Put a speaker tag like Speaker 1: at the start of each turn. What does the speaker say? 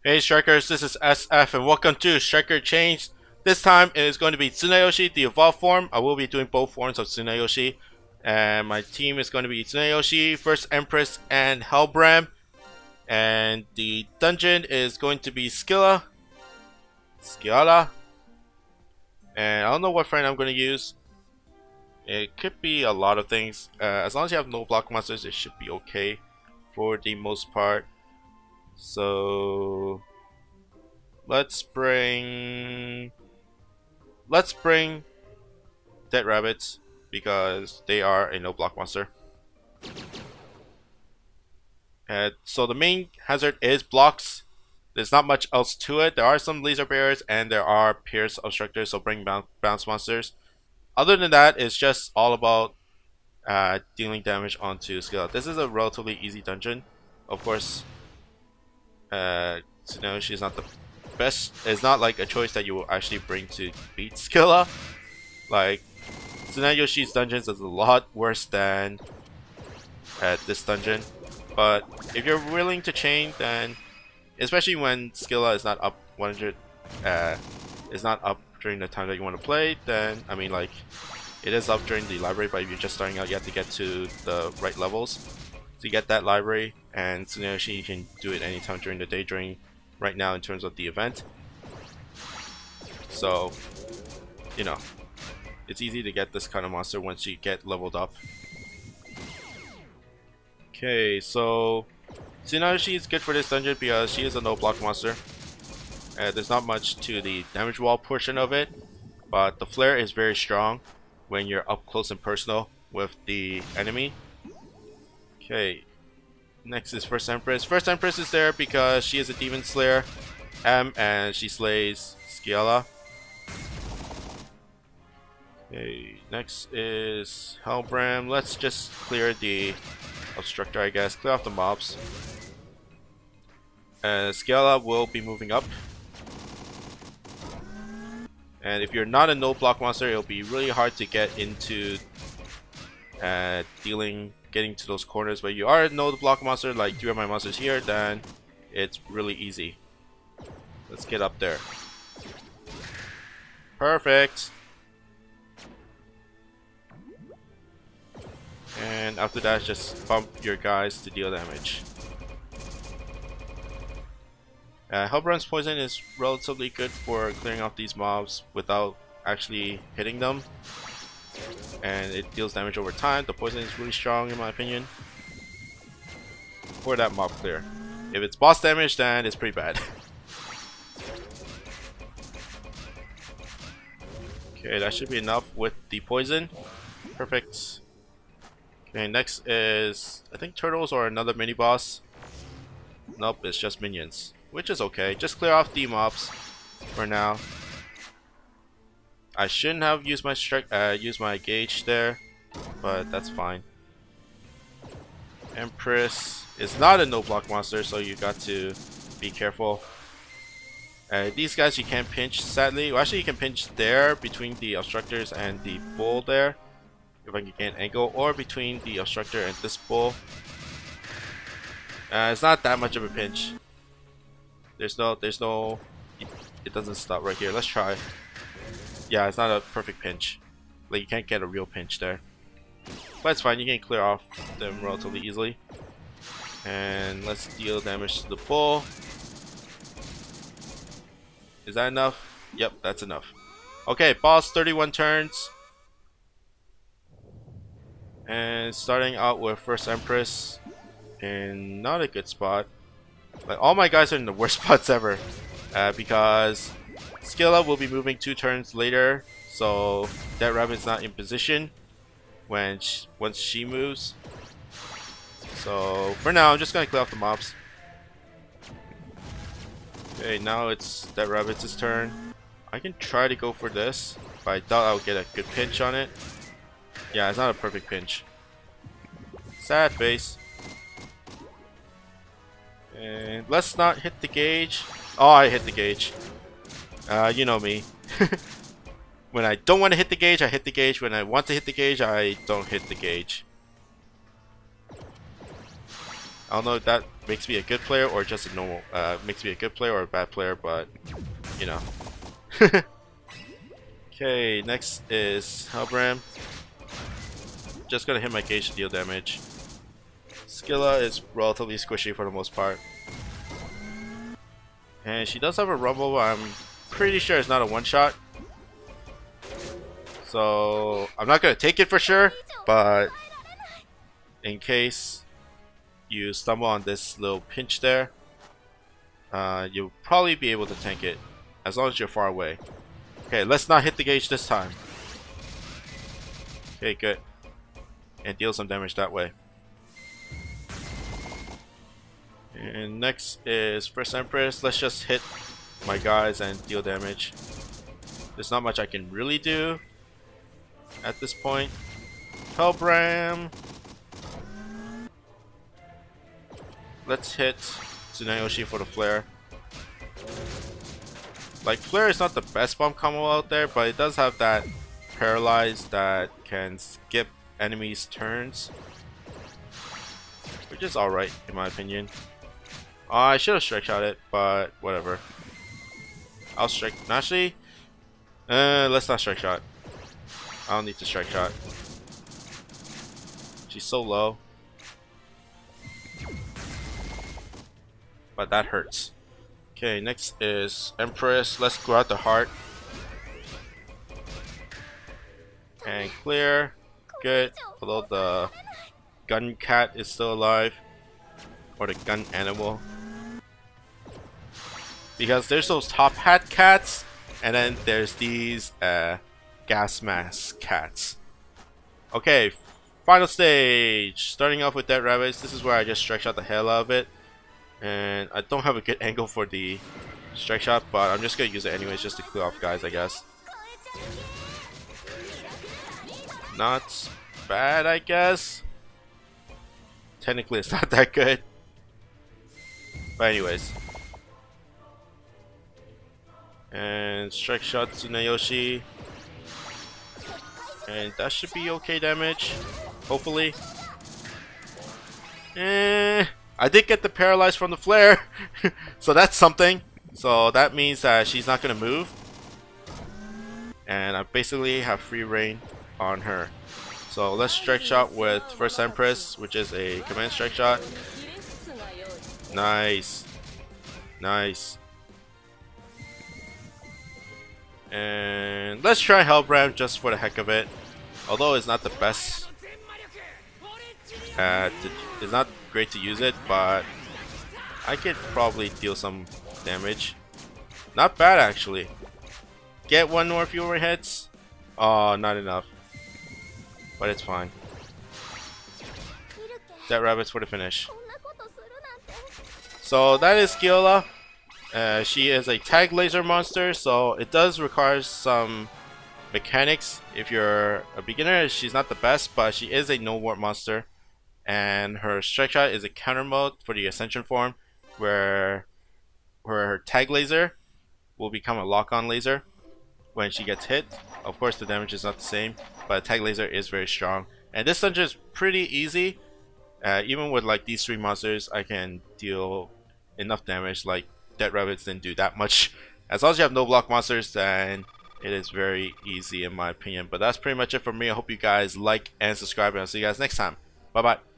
Speaker 1: Hey Strikers, this is SF and welcome to Striker Change. This time it is going to be Tsunayoshi, the evolved form. I will be doing both forms of Tsunayoshi. And my team is going to be Tsunayoshi, First Empress, and Hellbrand. And the dungeon is going to be Scyallara. And I don't know what friend I'm going to use. It could be a lot of things. As long as you have no block monsters, it should be okay for the most part. So let's bring dead rabbits because they are a no block monster. So the main hazard is blocks. There's not much else to it. There are some laser barriers and there are pierce obstructors, so bring bounce monsters. Other than that, it's just all about dealing damage onto skill. This is a relatively easy dungeon. Of course, Tsunayoshi is not the best. It's not like a choice that you will actually bring to beat Scyallara. Like Tsunayoshi's dungeons is a lot worse than this dungeon. But if you're willing to chain, then especially when Scyallara is not up 100, is not up during the time that you want to play, then I mean like it is up during the library, but if you're just starting out, you have to get to the right levels to get that library. And Tsunayoshi, you can do it anytime during the day, during right now in terms of the event. So, you know, it's easy to get this kind of monster once you get leveled up. Okay, so Tsunayoshi is good for this dungeon because she is a no block monster. There's not much to the damage wall portion of it, but the flare is very strong when you're up close and personal with the enemy. Okay, next is First Empress. First Empress is there because she is a demon slayer, and she slays Scyallara. Okay, next is Hellbrand. Let's just clear the obstructor, I guess. Clear off the mobs. Scyallara will be moving up. And if you're not a no block monster, it'll be really hard to get into getting to those corners. But you are a no block monster, like 3 of my monsters here, then it's really easy. Let's get up there. Perfect. And after that, just bump your guys to deal damage. Hellbrand's poison is relatively good for clearing off these mobs without actually hitting them. And it deals damage over time. The poison is really strong in my opinion for that mob clear. If it's boss damage, then it's pretty bad. Okay, that should be enough with the poison. Perfect. Okay, next is, I think, turtles or another mini boss. Nope, it's just minions, which is okay. Just clear off the mobs for now. I shouldn't have used my gauge there, but that's fine. Empress is not a no block monster, so you got to be careful. These guys you can't pinch, sadly. Well, actually you can pinch there between the obstructors and the bull there, if I can get an angle, or between the obstructor and this bull. It's not that much of a pinch. There's no it doesn't stop right here. Let's try. Yeah, it's not a perfect pinch. Like, you can't get a real pinch there. But it's fine, you can clear off them relatively easily. And let's deal damage to the bull. Is that enough? Yep, that's enough. Okay, boss, 31 turns. And starting out with First Empress in not a good spot. Like, all my guys are in the worst spots ever. Because Scyallara will be moving 2 turns later, so that rabbit's not in position once she moves. So for now, I'm just gonna clear off the mobs. Okay, now it's that rabbit's turn. I can try to go for this, but I doubt I'll get a good pinch on it. Yeah, it's not a perfect pinch. Sad face. And let's not hit the gauge. Oh, I hit the gauge. You know me. When I don't want to hit the gauge, I hit the gauge. When I want to hit the gauge, I don't hit the gauge. I don't know if that makes me a good player or just a normal makes me a good player or a bad player, but you know. Okay, next is Halbram. Just gonna hit my gauge to deal damage. Scylla is relatively squishy for the most part. And she does have a rumble, but I'm pretty sure it's not a one-shot. So I'm not gonna take it for sure, but in case you stumble on this little pinch there, you'll probably be able to tank it as long as you're far away. Okay, let's not hit the gauge this time. Okay, good. And deal some damage that way. And next is First Empress. Let's just hit my guys and deal damage. There's not much I can really do at this point. Halbram. Let's hit Tsunayoshi for the flare. Like, flare is not the best bomb combo out there, but it does have that paralyze that can skip enemies' turns, which is alright in my opinion. I should have strike shot it, but whatever. I'll strike. Actually, let's not strike shot. I don't need to strike shot. She's so low, but that hurts. Okay, next is Empress. Let's go out the heart and clear. Good. Although the gun cat is still alive, or the gun animal, because there's those top hat cats, and then there's these gas mask cats. Okay, final stage. Starting off with Dead Rabbits. This is where I just strike shot the hell out of it, and I don't have a good angle for the strike shot, but I'm just gonna use it anyways just to clear off guys, I guess. Not bad, I guess. Technically, it's not that good. But anyways. And strike shot Tsunayoshi. And that should be okay damage. Hopefully. I did get the paralyze from the flare. So that's something. So that means that she's not going to move. And I basically have free reign on her. So let's strike shot with First Empress, which is a command strike shot. Nice. Nice. And let's try Halbram just for the heck of it. Although it's not the best. It's not great to use it, but I could probably deal some damage. Not bad actually. Get one more few more hits. Oh, not enough. But it's fine. Dead Rabbits for the finish. So that is Scyallara. She is a tag laser monster, so it does require some mechanics. If you're a beginner, she's not the best, but she is a no warp monster. And her strike shot is a counter mode for the Ascension form, where her tag laser will become a lock-on laser when she gets hit. Of course, the damage is not the same, but tag laser is very strong. And this dungeon is pretty easy. Even with like these three monsters, I can deal enough damage. Like Dead Rabbits didn't do that much. As long as you have no block monsters, then it is very easy in my opinion. But that's pretty much it for me. I hope you guys like and subscribe, and I'll see you guys next time. Bye bye.